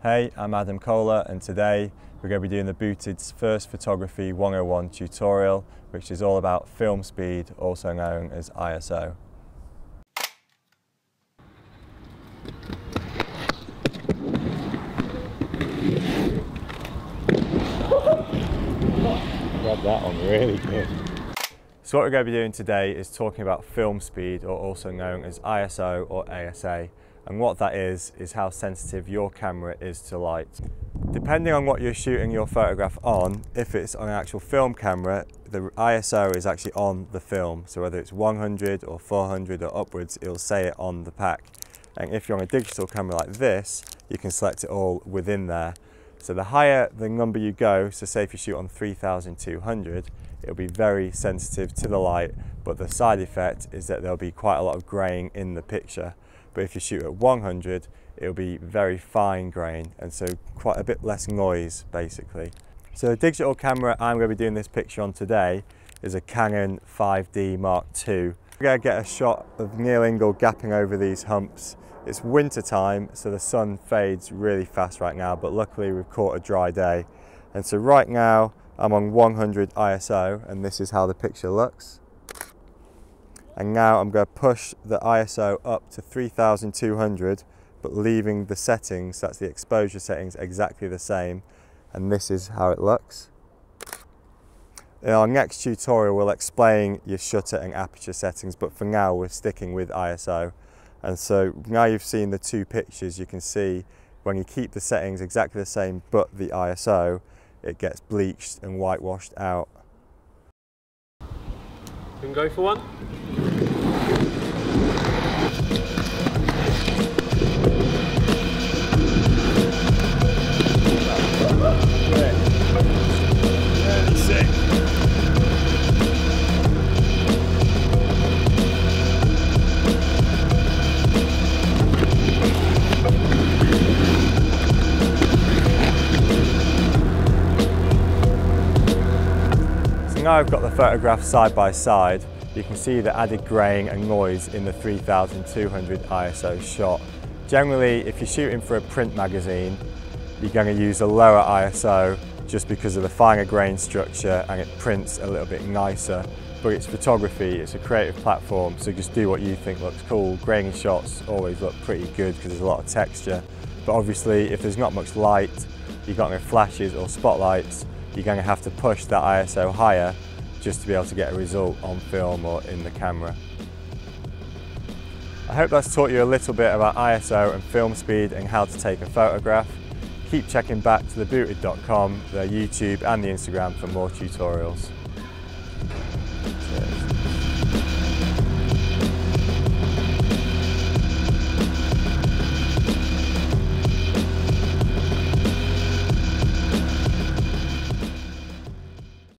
Hey, I'm Adam Kola, and today we're going to be doing the Booted's first photography 101 tutorial, which is all about film speed, also known as ISO. Got that one really good. So what we're going to be doing today is talking about film speed, or also known as ISO or ASA. And what that is how sensitive your camera is to light. Depending on what you're shooting your photograph on, if it's on an actual film camera, the ISO is actually on the film. So whether it's 100 or 400 or upwards, it'll say it on the pack. And if you're on a digital camera like this, you can select it all within there. So the higher the number you go, so say if you shoot on 3200, it'll be very sensitive to the light, but the side effect is that there'll be quite a lot of graying in the picture. But if you shoot at 100, it'll be very fine grain, and so quite a bit less noise basically. So the digital camera I'm going to be doing this picture on today is a Canon 5D Mark II. We're going to get a shot of Neil Ingall gapping over these humps. It's winter time, so the sun fades really fast right now, but luckily we've caught a dry day. And so right now I'm on 100 ISO, and this is how the picture looks. And now I'm going to push the ISO up to 3200, but leaving the settings, that's the exposure settings, exactly the same. And this is how it looks. In our next tutorial, we'll explain your shutter and aperture settings, but for now we're sticking with ISO. And so now you've seen the two pictures, you can see when you keep the settings exactly the same, but the ISO, it gets bleached and whitewashed out. You can go for one. Now I've got the photographs side by side, you can see the added graying and noise in the 3200 ISO shot. Generally, if you're shooting for a print magazine, you're going to use a lower ISO just because of the finer grain structure, and it prints a little bit nicer. But it's photography, it's a creative platform, so just do what you think looks cool. Grainy shots always look pretty good because there's a lot of texture. But obviously, if there's not much light, you've got no flashes or spotlights, you're going to have to push that ISO higher just to be able to get a result on film or in the camera. I hope that's taught you a little bit about ISO and film speed and how to take a photograph. Keep checking back to thebooted.com, the YouTube and the Instagram for more tutorials. Cheers.